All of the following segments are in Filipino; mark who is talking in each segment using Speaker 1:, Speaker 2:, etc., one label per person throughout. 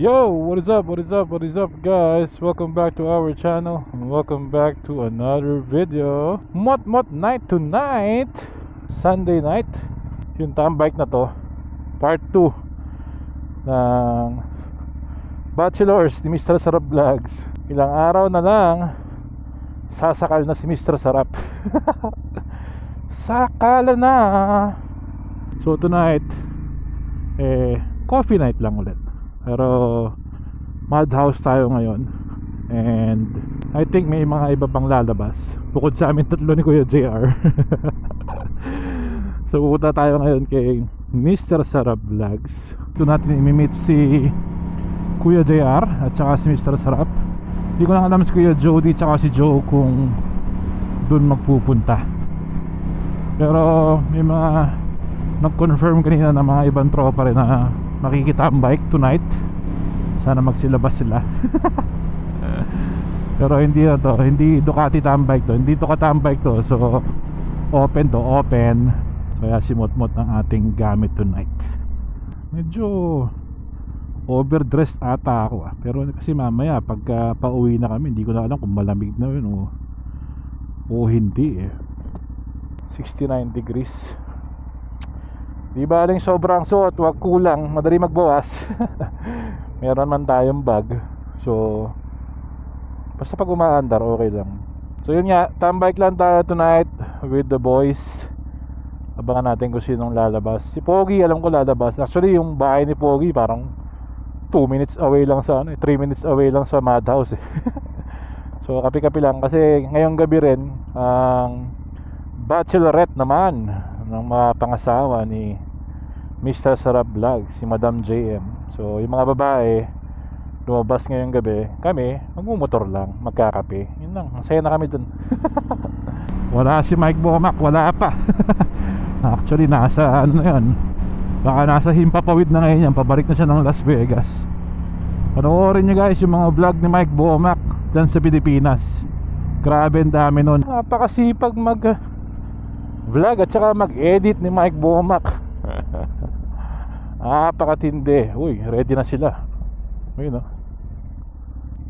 Speaker 1: Yo, what is up, what is up, what is up guys? Welcome back to our channel and welcome back to another video. Mot night tonight, Sunday night. Yung tambike na to, part 2 ng Bachelors ni Mr. Sarap Vlogs. Ilang araw na lang sasakal na si Mr. Sarap. Sakala na. So tonight coffee night lang ulit. Pero madhouse tayo ngayon. And I think may mga iba pang lalabas bukod sa amin tatlo ni Kuya JR. So pupunta tayo ngayon kay Mr. Sarap Vlogs. Ito natin i-meet si Kuya JR at saka si Mr. Sarap. Hindi ko lang alam si Kuya Jody at saka si Joe kung dun magpupunta. Pero may mga nag-confirm kanina na mga ibang tropa rin na makikita ang bike tonight. Sana magsilabas sila. Pero hindi na to, hindi Ducati tambike to, hindi Ducati tambike to. So open to, open. So kaya simot-mot ang ating gamit tonight. Medyo overdressed ata ako pero kasi mamaya pagka pauwi na kami, hindi ko na alam kung malamig na yun o hindi 69 degrees. Di ba aling sobrang suot, wag kulang, madali magbawas. Meron man tayong bag. So basta pag umaandar okay lang. So yun nga, tambike lang tayo tonight with the boys. Abangan natin kung sinong lalabas. Si Pogi alam ko lalabas. Actually yung bahay ni Pogi parang 2 minutes away lang sa 3 minutes away lang sa Madhouse So kapi-kapi lang kasi ngayong gabi rin ang bachelorette naman ng mga pangasawa ni Mr. Sarap Vlog, si Madam JM. So yung mga babae lumabas ngayong gabi, kami magmumotor lang, magkakape. Yun lang, masaya na kami dun. Wala si Mike Bomac, wala pa. Actually nasa ano na yun, baka nasa Himpapawid na ngayon yan, pabalik na siya ng Las Vegas. Panoorin nyo guys yung mga vlog ni Mike Bomac dyan sa Pilipinas. Grabe ang dami nun. Napakasipag mag vlog at saka mag-edit ni Mike Bomac. Napakatindi. Uy, ready na sila. Ayun o.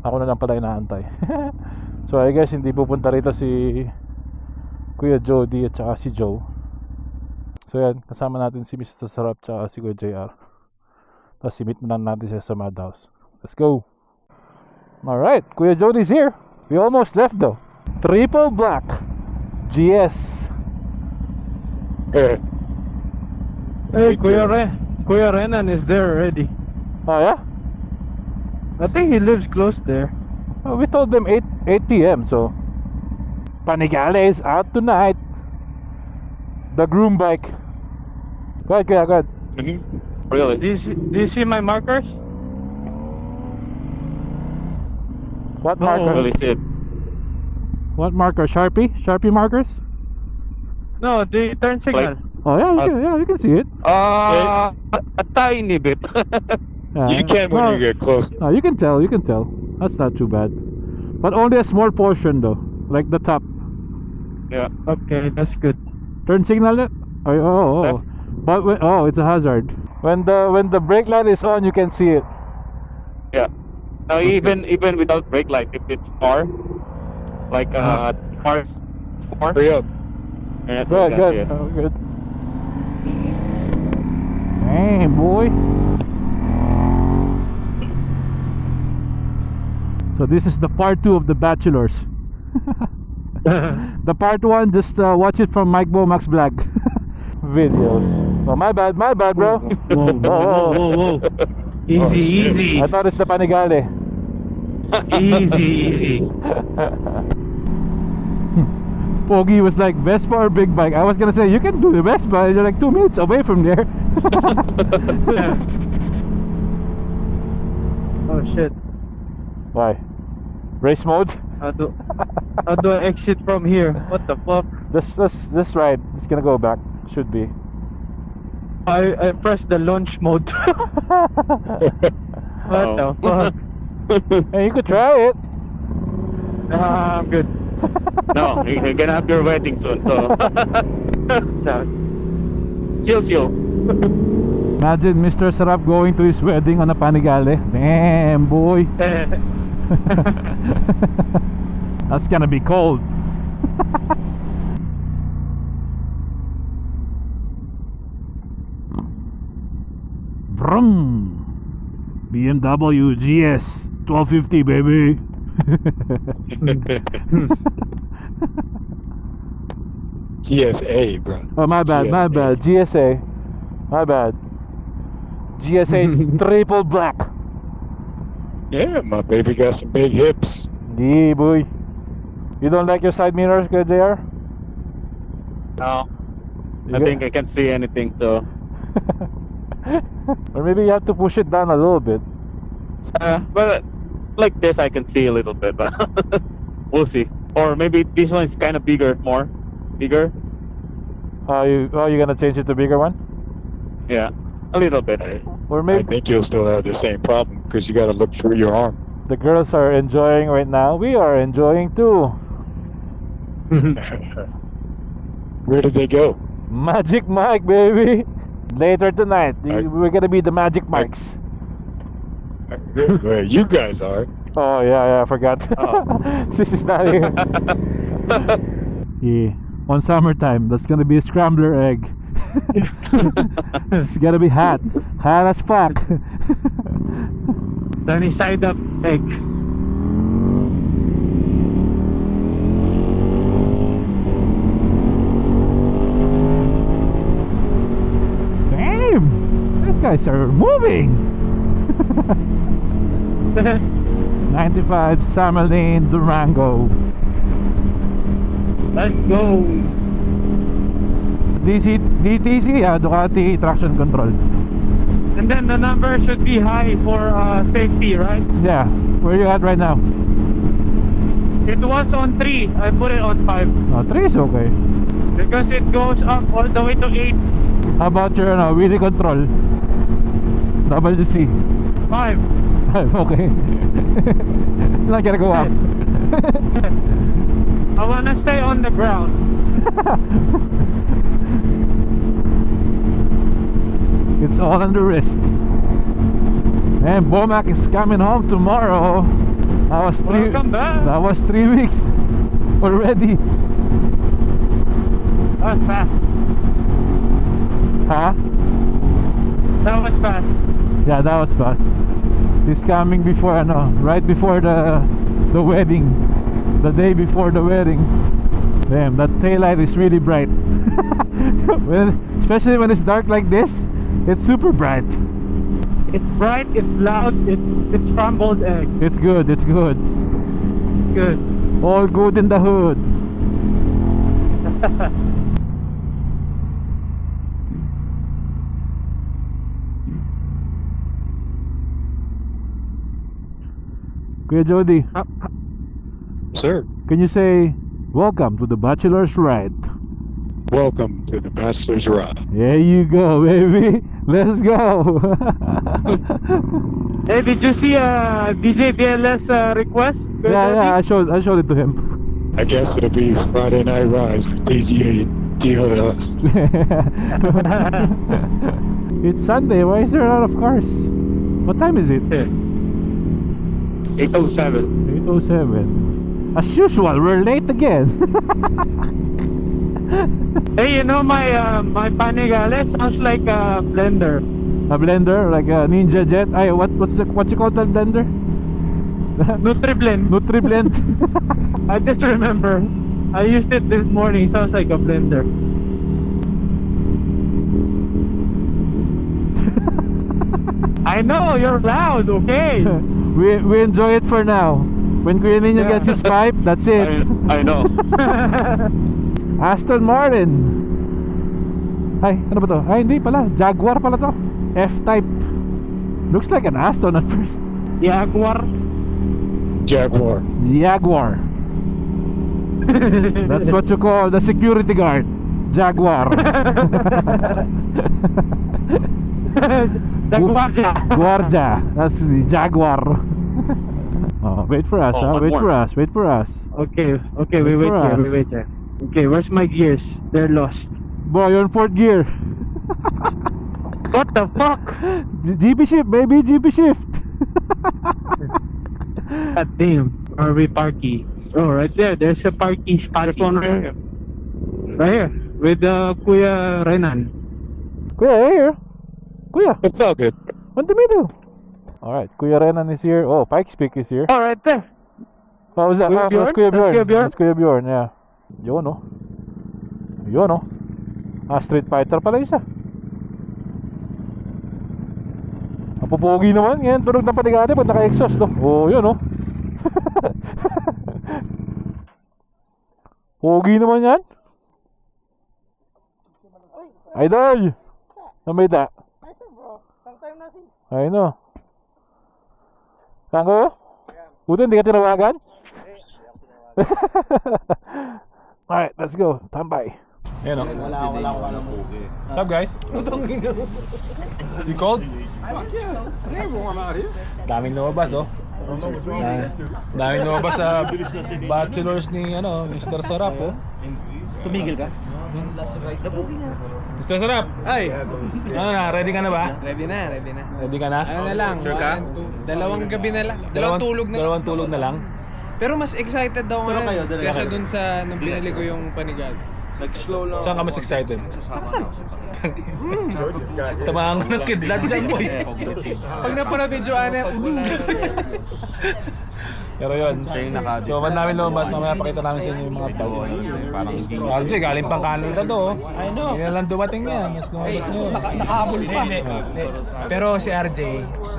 Speaker 1: Ako na lang pala inaantay. So I guess hindi pupunta rito si Kuya Jody at saka si Joe. So yan, kasama natin si Mr. Sarap at saka si Kuya JR. Tapos i-meet na lang natin siya sa Madhouse. Let's go. Alright, Kuya Jody's here. We almost left though. Triple black GS.
Speaker 2: Hey, Kuya Renan is there already.
Speaker 1: Oh yeah?
Speaker 2: I think he lives close there.
Speaker 1: Oh, we told them 8 p.m. So Panigale is out tonight. The groom bike. Go ahead, Kuya, go ahead.
Speaker 3: Really?
Speaker 2: Do you see my markers?
Speaker 1: What
Speaker 2: No.
Speaker 1: markers?
Speaker 3: Really see it.
Speaker 1: What marker? Sharpie? Sharpie markers?
Speaker 2: No, the turn signal.
Speaker 1: Oh yeah, you can see it.
Speaker 3: A tiny bit.
Speaker 1: Yeah.
Speaker 4: You can when
Speaker 1: Well,
Speaker 4: you get close.
Speaker 1: no, you can tell. That's not too bad. But only a small portion though, like the top.
Speaker 3: Yeah.
Speaker 2: Okay, that's good.
Speaker 1: Turn signal. Oh.
Speaker 3: Left.
Speaker 1: But it's a hazard. When the brake light is on, you can see it.
Speaker 3: Yeah. Now even without brake light, if it's far, like cars far.
Speaker 4: Hurry up.
Speaker 3: Yeah,
Speaker 1: Good,
Speaker 3: that's
Speaker 1: good,
Speaker 3: it.
Speaker 1: oh, good. Hey, boy. So this is the part 2 of the Bachelors. The part 1, just watch it from Mike Bomac's vlog videos. Oh, my bad, bro.
Speaker 2: Whoa. Easy.
Speaker 1: I thought it's the Panigale.
Speaker 2: Easy.
Speaker 1: Pogi was like, Vespa or big bike? I was gonna say, you can do the Vespa, you're like 2 minutes away from there.
Speaker 2: Oh shit.
Speaker 1: Why? Race mode?
Speaker 2: How do I exit from here? What the fuck?
Speaker 1: This ride, it's gonna go back. Should be.
Speaker 2: I pressed the launch mode. What the fuck?
Speaker 1: Hey, you could try it.
Speaker 2: Nah, I'm good.
Speaker 3: No, you're gonna have your wedding soon, so chill.
Speaker 1: Imagine Mr. Sarap going to his wedding on a Panigale. Damn, boy. That's gonna be cold. Vroom. BMW GS 1250, baby.
Speaker 4: GSA, bro.
Speaker 1: Oh, my bad, my
Speaker 4: GSA.
Speaker 1: bad. GSA. My bad. GSA triple black.
Speaker 4: Yeah, my baby got some big hips.
Speaker 1: Yeah, boy. You don't like your side mirrors, good there?
Speaker 3: No,
Speaker 1: You
Speaker 3: I
Speaker 1: got-
Speaker 3: think I can't see anything. So,
Speaker 1: Or maybe you have to push it down a little bit.
Speaker 3: but like this, I can see a little bit, but we'll see. Or maybe this one is kind of bigger, more bigger.
Speaker 1: You gonna change it to bigger one?
Speaker 3: Yeah, a little bit.
Speaker 1: Or
Speaker 4: I
Speaker 1: maybe
Speaker 4: think you'll still have the same problem because you got to look through your arm.
Speaker 1: the girls are enjoying right now. We are enjoying too.
Speaker 4: Where did they go?
Speaker 1: Magic Mike, baby. Later tonight, we're gonna be the Magic Mikes.
Speaker 4: Where you guys are?
Speaker 1: Oh yeah, I forgot.
Speaker 3: Oh.
Speaker 1: This is not here. Yeah, on summertime, that's gonna be a scrambler egg. It's gonna be hot as fuck.
Speaker 2: Sunny side up egg.
Speaker 1: Damn, these guys are moving. 95 Summer Lane, Durango.
Speaker 2: Let's go.
Speaker 1: DTC, Ducati traction control.
Speaker 2: And then the number should be high for safety, right?
Speaker 1: Yeah, where you at right now?
Speaker 2: It was on 3. I put it on 5
Speaker 1: Oh, 3 is okay.
Speaker 2: because it goes up all the way to 8.
Speaker 1: How about your wheelie control? WC.
Speaker 2: 5.
Speaker 1: Okay. Not gonna go up.
Speaker 2: I wanna stay on the ground.
Speaker 1: It's all on the wrist. And Bomac is coming home tomorrow.
Speaker 2: Welcome back.
Speaker 1: That was 3 weeks already.
Speaker 2: That was fast.
Speaker 1: Huh?
Speaker 2: That was fast.
Speaker 1: Yeah, that was fast. He's coming before right before the wedding. The day before the wedding. Damn, that taillight is really bright. Especially when it's dark like this, it's super bright.
Speaker 2: It's bright, it's loud, it's scrambled egg.
Speaker 1: It's good, it's good.
Speaker 2: Good.
Speaker 1: All good in the hood. Kuya Jody,
Speaker 4: Sir,
Speaker 1: can you say welcome to the Bachelor's Ride?
Speaker 4: welcome to the Bachelor's Ride.
Speaker 1: There you go, baby. Let's go.
Speaker 2: Hey, did you see DJ BLS request?
Speaker 1: yeah, I showed it to him.
Speaker 4: I guess it'll be Friday Night Rise with DJ DLS.
Speaker 1: It's Sunday. Why is there a lot of cars? What time is it?
Speaker 3: 8:07.
Speaker 1: 8:07. As usual, we're late again.
Speaker 2: Hey, you know my Panigale sounds like a blender.
Speaker 1: A blender, like a Ninja Jet. Ay, what you call that blender?
Speaker 2: NutriBlend.
Speaker 1: NutriBlend.
Speaker 2: I just remember. I used it this morning. Sounds like a blender. I know you're loud. Okay.
Speaker 1: we enjoy it for now. When Kuya Nino
Speaker 2: Yeah.
Speaker 1: gets his pipe, that's it.
Speaker 3: I know.
Speaker 1: Aston Martin. Ay, ano ba to? Ay, hindi pala. Jaguar pala to. F-Type. Looks like an Aston at first.
Speaker 2: Jaguar.
Speaker 4: Jaguar.
Speaker 1: Jaguar. That's what you call the security guard. Jaguar.
Speaker 2: The Guardia.
Speaker 1: Guardia. That's the Jaguar. Oh, wait for us,
Speaker 3: Oh,
Speaker 1: huh?
Speaker 3: one
Speaker 1: Wait
Speaker 3: more.
Speaker 1: for us, wait for us.
Speaker 2: Okay, we wait
Speaker 1: For
Speaker 2: here,
Speaker 1: us.
Speaker 2: we wait here. Okay, where's my gears? They're lost.
Speaker 1: Boy, you're in fourth gear.
Speaker 3: What the fuck?
Speaker 1: GP shift, baby, GP shift.
Speaker 2: God damn. Are we parky? Oh, right there. There's a parky spot.
Speaker 3: There's one right here.
Speaker 2: Right here. With Kuya Renan.
Speaker 1: Kuya, here. Kuya,
Speaker 4: It's all good.
Speaker 1: on the middle. Alright, Kuya Renan is here. Oh, Pikes Peak is here.
Speaker 2: Oh, right there.
Speaker 1: What was that?
Speaker 2: Kuya
Speaker 1: That's
Speaker 2: Bjorn?
Speaker 1: Kuya Bjorn.
Speaker 2: That's Kuya Bjorn?
Speaker 1: That's Kuya Bjorn, yeah. Yun, oh. Yun, oh. Street Fighter pala isa. Ang pupugi naman. Yan, tunog na paligado pag naka-exhaust, no? Oh, yun, oh. Pugi naman yan. Idol! Namita. I know. Kango? Buto, hindi ka tinawagan? Alright, let's go. Tambay. Ayan o. What's up, guys? You cold? Daming lumabas, oh. Daming lumabas sa bachelors ni Mr. Sarap, oh.
Speaker 5: Tumigil ka? Nabuki na.
Speaker 1: Mr. Sarap, ay! Ano na, ready ka na ba?
Speaker 6: Ready na.
Speaker 1: Ready ka na?
Speaker 6: Ano na lang,
Speaker 1: Sure ka?
Speaker 6: dalawang gabi na lang. Dalawang tulog na lang.
Speaker 1: Dalawang tulog na lang?
Speaker 6: Pero mas excited daw
Speaker 5: Pero kayo,
Speaker 6: ngayon
Speaker 5: dalawa
Speaker 6: kaysa
Speaker 5: kayo.
Speaker 6: dun sa nung binili ko yung panigad.
Speaker 5: Nag-slow lang.
Speaker 1: Saan ka mas excited? Tamaan ko ng kidlat dyan, boy.
Speaker 6: Pag napana-videoan na,
Speaker 1: Pero yun, so man namin lumabas, mamaya pakita namin sa inyo yung mga vlog. Parang RJ, galing pang Canada to, oh.
Speaker 6: I know.
Speaker 1: Hindi na lang dumating yan, mas lumabas nyo.
Speaker 6: Nakahabol pa. Pero si RJ,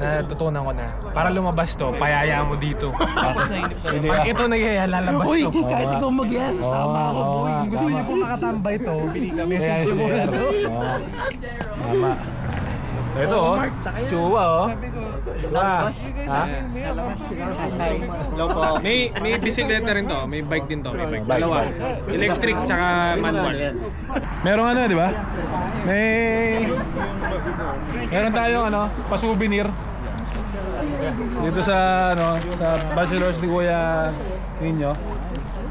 Speaker 6: natutunan ko na, para lumabas to, payaya mo dito. Pag ito nagyaya, lalabas to.
Speaker 5: Kahit ikaw mag-yes.
Speaker 1: Oo nga,
Speaker 6: Gusto niyo po makatambay to, message
Speaker 1: Kaya
Speaker 6: mo na to.
Speaker 1: Tama. Ito, oh. Chuwa, oh.
Speaker 5: Lalabas.
Speaker 1: Ha?
Speaker 5: Hello po.
Speaker 6: May bisikleta rin to, may bike din to, may bike.
Speaker 1: Bike,
Speaker 6: Dalawa.
Speaker 1: bike.
Speaker 6: Electric tsaka manual.
Speaker 1: Merong di ba? Meron tayong pa-souvenir. Dito sa sa bachelors ni Kuya ninyo.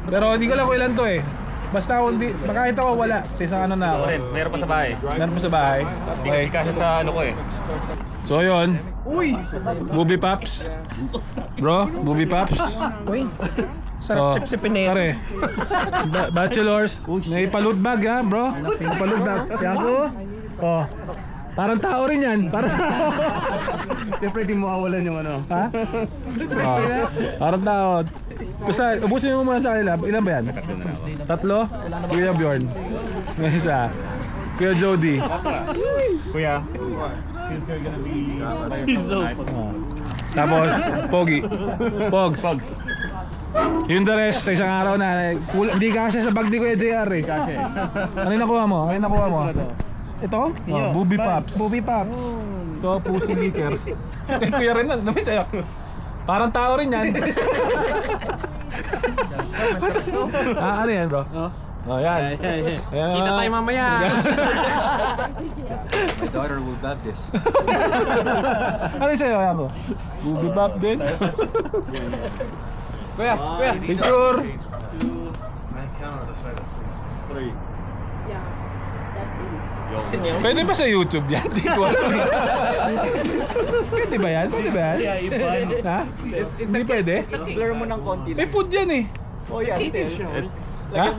Speaker 1: Pero hindi ko alam kung ilan to eh. Basta ako hindi, makakita ko wala. Sa isang na ako.
Speaker 7: Meron pa sa bahay.
Speaker 1: Meron pa sa bahay. Okay.
Speaker 7: Kasi sa ko eh.
Speaker 1: So yun. Uy! Booby Pops. Bro, Booby Pops.
Speaker 5: Uy. Sarap sip-sipin na yan.
Speaker 1: Pare. Bachelors. May palud bag ha, bro. May palud bag. Yan ko. Oh. Parang tao rin yan. Parang tao.
Speaker 7: Siyempre di mo awalan yung ano.
Speaker 1: Ha? Oh. Parang tao. Basta, ubusin mo muna sa kanila. Ilan ba yan? Tatlo? Kuya Bjorn. May isa. Kuya Jody.
Speaker 7: Kuya.
Speaker 1: Oh. Tapos, Pogi. Pogs. Yung the rest, sa isang araw na, hindi kasi sa bag ni Kuya JR eh. Kasi. Ano yung nakuha mo? Ano yung nakuha mo? Ito? Oh, Booby Pops. Booby Pops. Ito, Pussy Licker. Kuya rin na, namin sa'yo. Parang tao rin yan. Ano yan, bro? Oh, yan. Ayan,
Speaker 6: Kita tayo mamaya.
Speaker 5: My daughter will love this.
Speaker 1: Ano yung sa'yo? Ayan ko. Booby Pop din.
Speaker 6: Kuya,
Speaker 1: Picture. Pwede ba sa YouTube yan? Di ko alam. Pwede ba yan? Pwede ba yan? Ha? Hindi pwede?
Speaker 5: Blur mo ng konti.
Speaker 1: May food yan eh.
Speaker 5: Oh yeah, still.
Speaker 1: Ha?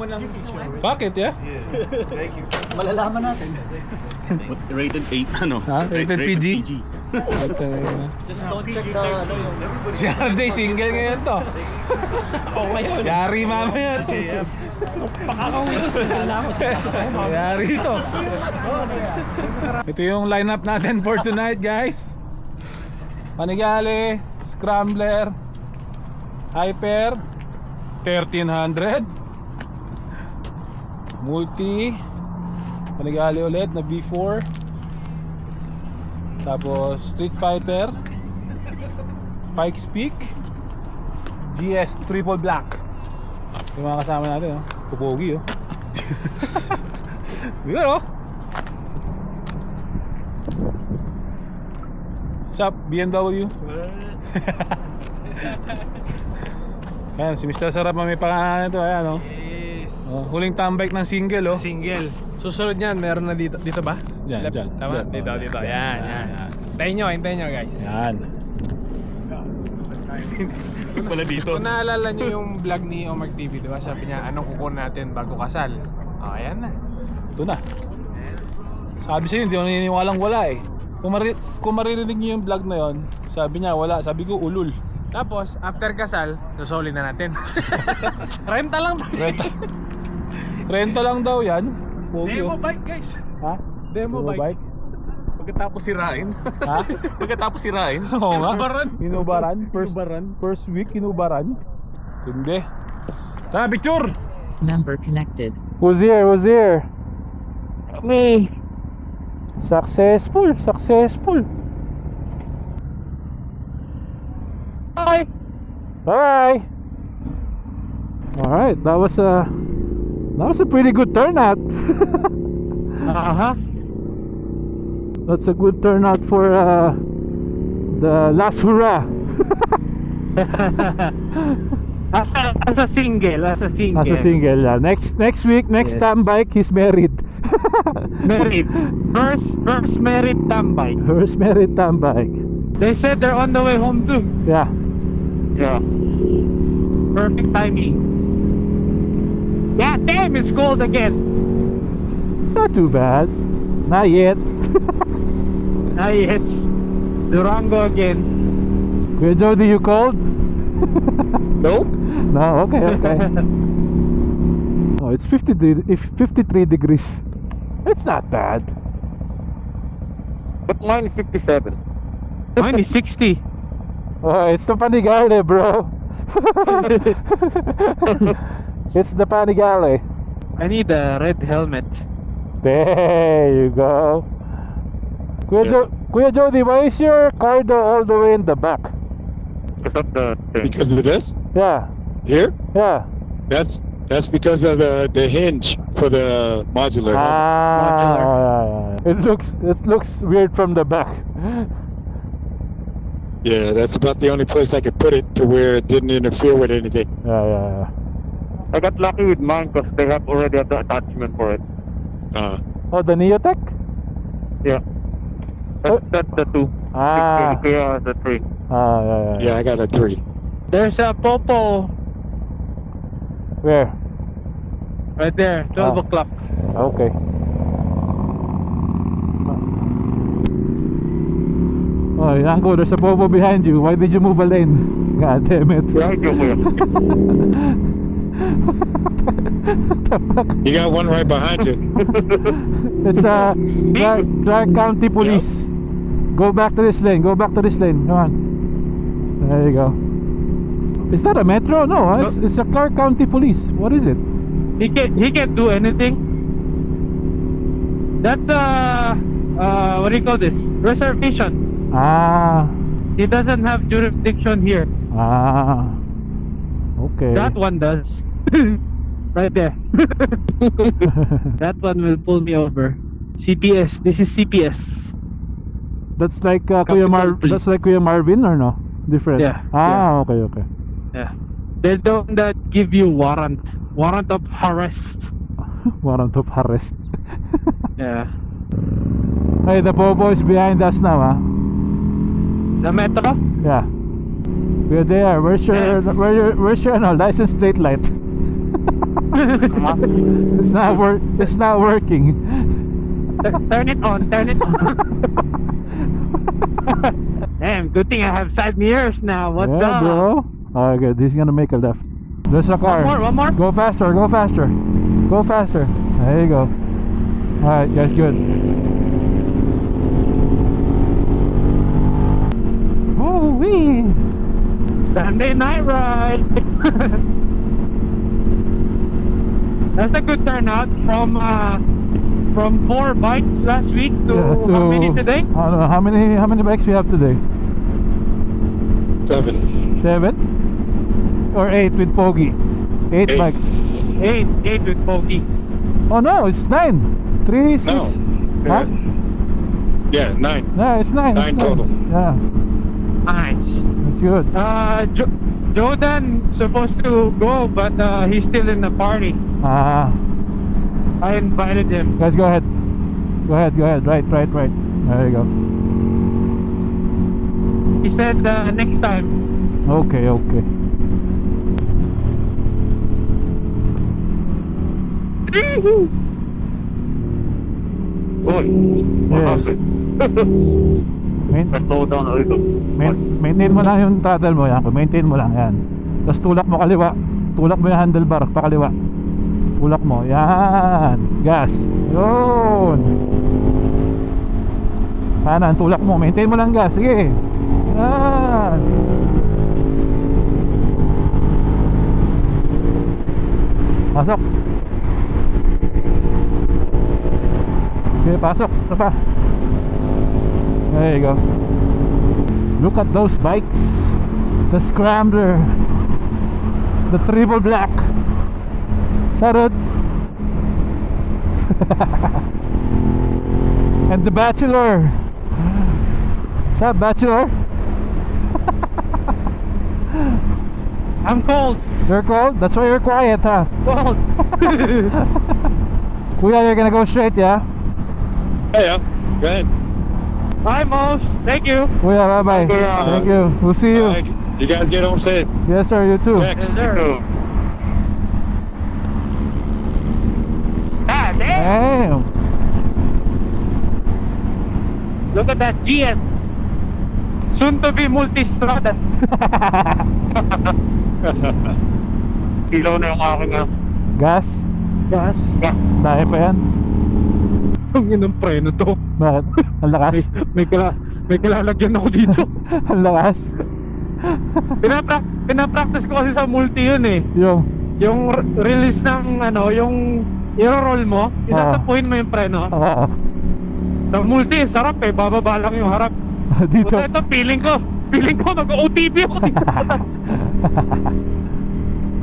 Speaker 1: Bakit ya?
Speaker 5: Malalaman natin.
Speaker 7: Rated 8 ano?
Speaker 1: Ha? Rated PG?
Speaker 5: Just don't check the yung...
Speaker 1: Si RJ single ngayon to.
Speaker 6: Oo ngayon.
Speaker 1: Yari mamaya to.
Speaker 6: Pakakauwi ko, single na ako sa
Speaker 1: Yari to. Ito yung lineup natin for tonight, guys. Panigale, Scrambler, Hyper, 1300, Multi, Panigale ulit na B4, tapos Street Fighter, Pikes Peak, GS Triple Black. Yung mga kasama natin, oh. Pupogi, oh. Yun, oh. What's up, BMW? Ayan, si Mr. Sarap may pangalan ito, ayan, oh.
Speaker 6: Yes.
Speaker 1: Oh, huling tambike ng single, oh.
Speaker 6: Single. Susunod niyan, meron na dito. Dito ba?
Speaker 1: Dyan,
Speaker 6: Left.
Speaker 1: dyan,
Speaker 6: Tama?
Speaker 1: dyan.
Speaker 6: Dito,
Speaker 1: Oh,
Speaker 6: dito.
Speaker 1: yan,
Speaker 6: Yan,
Speaker 1: yan,
Speaker 6: yan. Hintayin nyo, guys.
Speaker 1: Yan.
Speaker 7: Pala dito.
Speaker 6: Kung naalala nyo yung vlog ni Omar TV, di ba? Sabi niya, anong kukunin natin bago kasal? Oh, ayan na.
Speaker 1: Ito na. Sabi sa'yo, hindi ako naniniwalang wala eh. Kung maririnig niyo yung vlog na yon, sabi niya wala. Sabi ko ulul.
Speaker 6: Tapos, after kasal, susoli na natin. Renta lang tayo.
Speaker 1: Renta lang daw yan. Pogi,
Speaker 6: Demo
Speaker 1: oh.
Speaker 6: bike, guys.
Speaker 1: Ha?
Speaker 6: Demo bike.
Speaker 7: Pagkatapos sirain.
Speaker 1: Ha?
Speaker 7: Pagkatapos sirain.
Speaker 1: Oo nga.
Speaker 6: Inubaran.
Speaker 1: Inubaran. First week, inubaran. Hindi. Tara, picture!
Speaker 8: Number connected.
Speaker 1: Who's here? Who's here?
Speaker 3: Me.
Speaker 1: Successful.
Speaker 3: Hi.
Speaker 1: Bye. All right, that was a pretty good turnout. That's a good turnout for the last hurrah.
Speaker 2: As a single.
Speaker 1: As a single, yeah. Next week, next time bike, he's married.
Speaker 2: Married. First married tambay.
Speaker 1: First married time bike.
Speaker 2: They said they're on the way home too.
Speaker 1: Yeah.
Speaker 3: Yeah.
Speaker 2: Perfect timing. Yeah, damn, it's cold again.
Speaker 1: Not too bad. Not yet.
Speaker 2: Ay, it's Durango again.
Speaker 1: Kuya Jody, you cold?
Speaker 3: Nope.
Speaker 1: No, okay. Oh, it's 53 degrees. It's not bad.
Speaker 3: But mine is 57.
Speaker 2: Mine is 60.
Speaker 1: Oh, it's the Panigale, bro. It's the Panigale.
Speaker 2: I need a red helmet.
Speaker 1: There you go. Kuya Jody, why is your car door all the way in the back?
Speaker 3: Is that the thing?
Speaker 4: Because of this
Speaker 1: Yeah,
Speaker 4: here,
Speaker 1: yeah.
Speaker 4: that's because of the hinge for the modular.
Speaker 1: Ah, it looks weird from the back.
Speaker 4: Yeah, that's about the only place I could put it to where it didn't interfere with anything.
Speaker 1: Yeah.
Speaker 3: I got lucky with mine because they have already have the attachment for it.
Speaker 1: Oh, the Neotech?
Speaker 3: Yeah. That's the two.
Speaker 1: Ah.
Speaker 3: Yeah, the three.
Speaker 1: Yeah.
Speaker 4: Yeah, I got a 3.
Speaker 2: There's a popo
Speaker 1: Where?
Speaker 2: right there, 12 o'clock.
Speaker 1: Okay. Oh, Yanko, there's a popo behind you. Why did you move a lane? God damn it.
Speaker 3: Yeah, go for it.
Speaker 4: You got one right behind you.
Speaker 1: It's Clark County Police. Go back to this lane. Come on. There you go. Is that a metro? No, it's a Clark County Police. What is it?
Speaker 2: He can't do anything. That's what do you call this? Reservation.
Speaker 1: Ah.
Speaker 2: He doesn't have jurisdiction here.
Speaker 1: Ah. Okay.
Speaker 2: That one does. Right there. That one will pull me over. CPS. This is CPS.
Speaker 1: That's like Kuya
Speaker 2: Capital Police.
Speaker 1: That's like Kuya Marvin or no? Different.
Speaker 2: Yeah,
Speaker 1: Ah, okay.
Speaker 2: Yeah. They're the one that give you warrant of arrest.
Speaker 1: Warrant of arrest.
Speaker 2: Yeah.
Speaker 1: Hey, the popo is behind us now, huh?
Speaker 2: The metro?
Speaker 1: Yeah. We're there. Where's your license plate light? It's not working.
Speaker 2: Turn it on. Damn, good thing I have side mirrors now. What's
Speaker 1: Yeah,
Speaker 2: up?
Speaker 1: bro. Oh, good. He's gonna make a left. There's a car.
Speaker 2: One more.
Speaker 1: Go faster. There you go. Alright, that's good. Woo-wee.
Speaker 2: Sunday night ride. That's a good turnout from 4 bikes last week to how many today?
Speaker 1: I don't know, how many bikes we have today?
Speaker 4: 7.
Speaker 1: 7 or 8 with Pogi? 8
Speaker 4: Eight.
Speaker 1: bikes.
Speaker 2: 8 with Pogi.
Speaker 1: Oh no, it's 9. 3, 6.
Speaker 4: No.
Speaker 1: Huh?
Speaker 4: Yeah, 9.
Speaker 1: No, it's 9.
Speaker 4: Nine total.
Speaker 1: Yeah,
Speaker 2: Nice.
Speaker 1: that's good.
Speaker 2: Jordan supposed to go, but he's still in the party. I invited him.
Speaker 1: Guys, go ahead. Go ahead. Right. There you go.
Speaker 2: He said next time.
Speaker 1: Okay.
Speaker 3: Boy, what
Speaker 1: Yeah.
Speaker 3: happened?
Speaker 1: Main,
Speaker 3: Slow down a little.
Speaker 1: maintain mo lang yung throttle mo yan. Maintain mo lang yan. Tapos tulak mo kaliwa. Tulak mo yung handlebar pa kaliwa. Tulak mo. Yan. Gas. Yun. Kanan. Tulak mo. Maintain mo lang gas. Sige. Yan. Pasok. Okay, pasok. Ito pa. There you go. Look at those bikes. The Scrambler. The triple black. Sarot. And the Bachelor. Sa Bachelor?
Speaker 2: I'm cold.
Speaker 1: You're cold? That's why you're quiet, huh?
Speaker 2: Cold.
Speaker 1: Kuya, you're gonna go straight, yeah?
Speaker 4: Yeah. Go ahead.
Speaker 2: Bye, Mos. Thank you.
Speaker 1: Kuya, bye-bye.
Speaker 3: Kuya.
Speaker 1: Thank you. We'll see you.
Speaker 4: You guys get home safe.
Speaker 1: Yes, sir. You too.
Speaker 4: Text.
Speaker 2: Yes, sir. Ah, damn.
Speaker 1: Damn.
Speaker 2: Look at that GS. Soon to be multistrada.
Speaker 3: Ilaw na yung aking
Speaker 1: Gas?
Speaker 2: Gas.
Speaker 1: Dahil pa yan?
Speaker 2: Ang inang preno to.
Speaker 1: Bakit? Ang lakas?
Speaker 2: May kalalagyan ako dito.
Speaker 1: Ang lakas?
Speaker 2: Pinapractice ko kasi sa multi yun eh. Yung release ng ano, yung i-roll mo, isasapuin mo yung preno.
Speaker 1: Oo.
Speaker 2: Sa multi, sarap eh, bababa lang yung harap.
Speaker 1: Dito.
Speaker 2: Ito, feeling ko mag-OTP ako dito.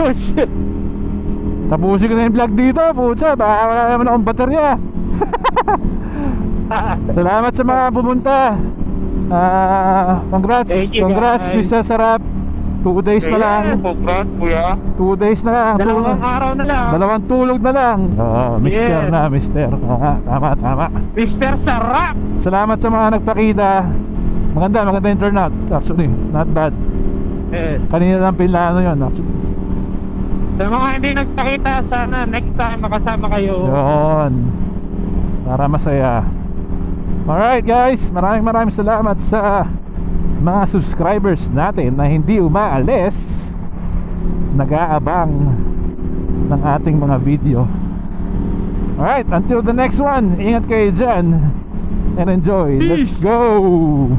Speaker 2: Oh shit.
Speaker 1: Tapusin ko na yung vlog dito. Pucha, baka wala naman akong baterya. Salamat sa mga pumunta. Congrats.
Speaker 2: Thank you,
Speaker 1: Congrats,
Speaker 2: guys.
Speaker 1: Mr. Sarap. 2 days na lang.
Speaker 3: Congrats, kuya.
Speaker 1: 2 days na lang.
Speaker 2: Dalawang araw na lang.
Speaker 1: Dalawang tulog na lang. Mister
Speaker 2: Yes.
Speaker 1: na, mister. Tama.
Speaker 2: Mr. Sarap.
Speaker 1: Salamat sa mga nagpakita. Maganda yung turnout. Actually, not bad.
Speaker 2: Yes.
Speaker 1: Kanina lang pinlano yun. Actually.
Speaker 2: Sa mga hindi nagpakita, sana next time makasama kayo.
Speaker 1: Yun. Para masaya. Alright guys, maraming salamat sa mga subscribers natin na hindi umaalis, nag-aabang ng ating mga video. Alright, until the next one, ingat kayo dyan and enjoy. Let's go!